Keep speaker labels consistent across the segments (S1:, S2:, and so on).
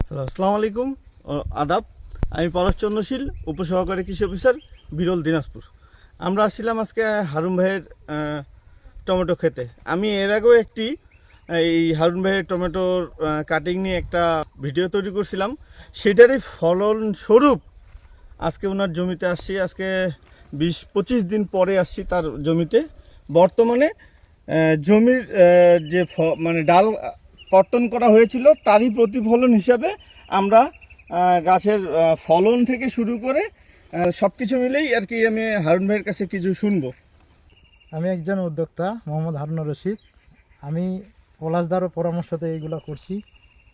S1: আসসালামু আলাইকুম আদাব। আমি পলাশ চন্দ্রশীল, উপসহকারী কৃষি অফিসার, বিরল, দিনাজপুর। আমরা আসছিলাম আজকে হারুন ভাইয়ের টমেটো খেতে। আমি এর আগেও একটি এই হারুন ভাইয়ের টমেটোর কাটিং নিয়ে একটা ভিডিও তৈরি করছিলাম। সেটারই ফলনস্বরূপ আজকে ওনার জমিতে আসছি। আজকে 20-25 দিন পরে আসছি তার জমিতে। বর্তমানে জমির যে মানে ডাল কর্তন করা হয়েছিল তারই প্রতিফলন হিসাবে আমরা গাছের ফলন থেকে শুরু করে সব কিছু মিলেই আর কি আমি হারুন ভাইয়ের কাছে কিছু শুনবো।
S2: আমি একজন উদ্যোক্তা, মোহাম্মদ হারুনুর রশিদ। আমি পলাশদারও পরামর্শতে এইগুলো করছি,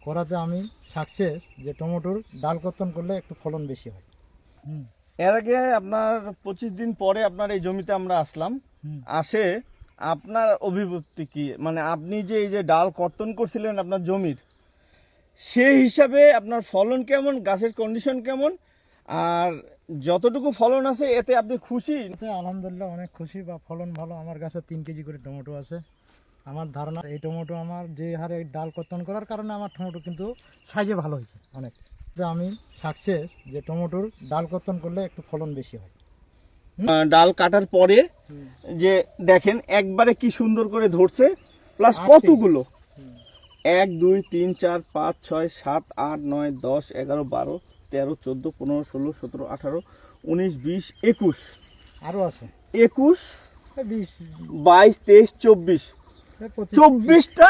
S2: করাতে আমি সাকসেস যে টমেটোর ডাল কর্তন করলে একটু ফলন বেশি হয়।
S1: এর আগে আপনার 25 দিন পরে আপনার এই জমিতে আমরা আসলাম। আসে আপনার অভিব্যক্তি কি, মানে আপনি যে এই যে ডাল কর্তন করছিলেন আপনার জমির, সেই হিসাবে আপনার ফলন কেমন, গাছের কন্ডিশন কেমন, আর যতটুকু ফলন আছে এতে আপনি খুশি?
S2: আলহামদুলিল্লাহ অনেক খুশি, বা ফলন ভালো। আমার গাছে 3 কেজি করে টমেটো আছে। আমার ধারণা এই টমেটো আমার যে হারে ডাল কর্তন করার কারণে আমার টমেটো কিন্তু সাইজে ভালো হয়েছে অনেক। তো আমি সাকসেস যে টমেটোর ডাল কর্তন করলে একটু ফলন বেশি হয়।
S1: ডাল কাটার পরে যে দেখেন একবারে কি সুন্দর করে ধরছে, প্লাস কতগুলো 1 2 3 4 5 6 7 8 9 10 11 12 13 14 15 16 17 18 19 20 21
S2: আরও আছে
S1: 21
S2: 20
S1: 22 23 24 24টা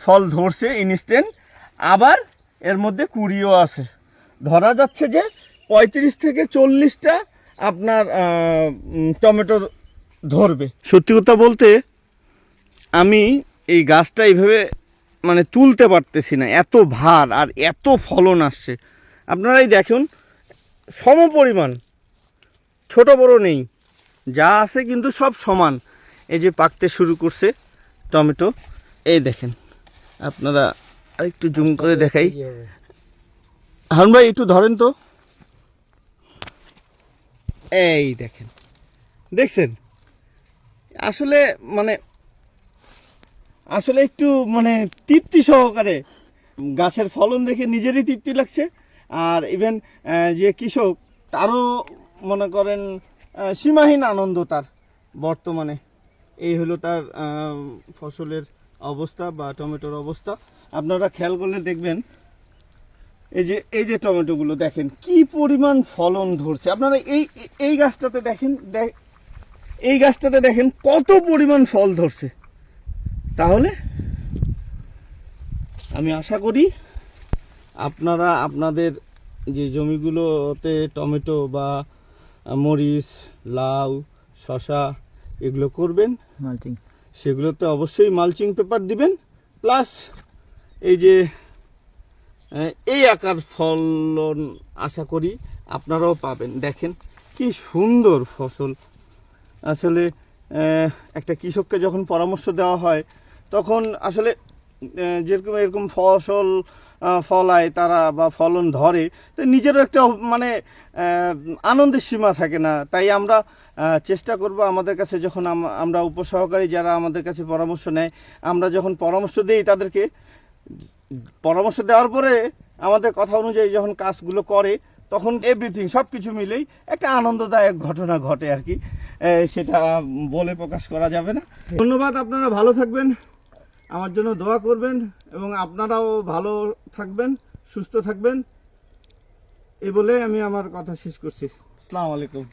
S1: ফল ধরছে ইনস্ট্যান্ট। আবার এর মধ্যে কুড়িও আছে। ধরা যাচ্ছে যে 35 থেকে 40টা আপনার টমেটো ধরবে। সত্যি কথা বলতে আমি এই গাছটা এইভাবে মানে তুলতে পারতেছি না, এত ভার আর এত ফলন আসছে। আপনারাই দেখুন, সমপরিমাণ, ছোট বড় নেই, যা আছে কিন্তু সব সমান। এই যে পাকতে শুরু করছে টমেটো, এই দেখেন। আপনারা আরেকটু জুম করে দেখাই। হারুন ভাই একটু ধরেন তো, এই দেখেন, দেখছেন? আসলে একটু তৃপ্তি সহকারে গাছের ফলন দেখে নিজেরই তৃপ্তি লাগছে। আর ইভেন যে কৃষক, তারও মনে করেন সীমাহীন আনন্দ তার। বর্তমানে এই হলো তার ফসলের অবস্থা বা টমেটোর অবস্থা। আপনারা খেয়াল করলে দেখবেন, এই যে টমেটোগুলো দেখেন কি পরিমাণ ফলন ধরছে। আপনারা এই গাছটাতে দেখেন, এই গাছটাতে দেখেন কত পরিমাণ ফল ধরছে। তাহলে আমি আশা করি আপনারা আপনাদের যে জমিগুলোতে টমেটো বা মরিচ, লাউ, শসা এগুলো করবেন,
S2: মালচিং,
S1: সেগুলোতে অবশ্যই মালচিং পেপার দিবেন। প্লাস এই যে এই আকার ফলন আশা করি আপনারাও পাবেন। দেখেন কি সুন্দর ফসল। আসলে একটা কৃষককে যখন পরামর্শ দেওয়া হয় তখন আসলে যেরকম এরকম ফসল ফলায় তারা বা ফলন ধরে, তো নিজেরও একটা আনন্দের সীমা থাকে না। তাই আমরা চেষ্টা করব, আমাদের কাছে যখন আমরা উপসহকারী যারা আমাদের কাছে পরামর্শ নেয়, আমরা যখন পরামর্শ দিই তাদেরকে, পরামর্শ দেওয়ার পরে আমাদের কথা অনুযায়ী যখন কাজগুলো করে, তখন এভরিথিং সব কিছু মিলেই একটা আনন্দদায়ক ঘটনা ঘটে আর কি। সেটা বলে প্রকাশ করা যাবে না। ধন্যবাদ। আপনারা ভালো থাকবেন, আমার জন্য দোয়া করবেন, এবং আপনারাও ভালো থাকবেন, সুস্থ থাকবেন। এই বলে আমি আমার কথা শেষ করছি। আসসালামু আলাইকুম।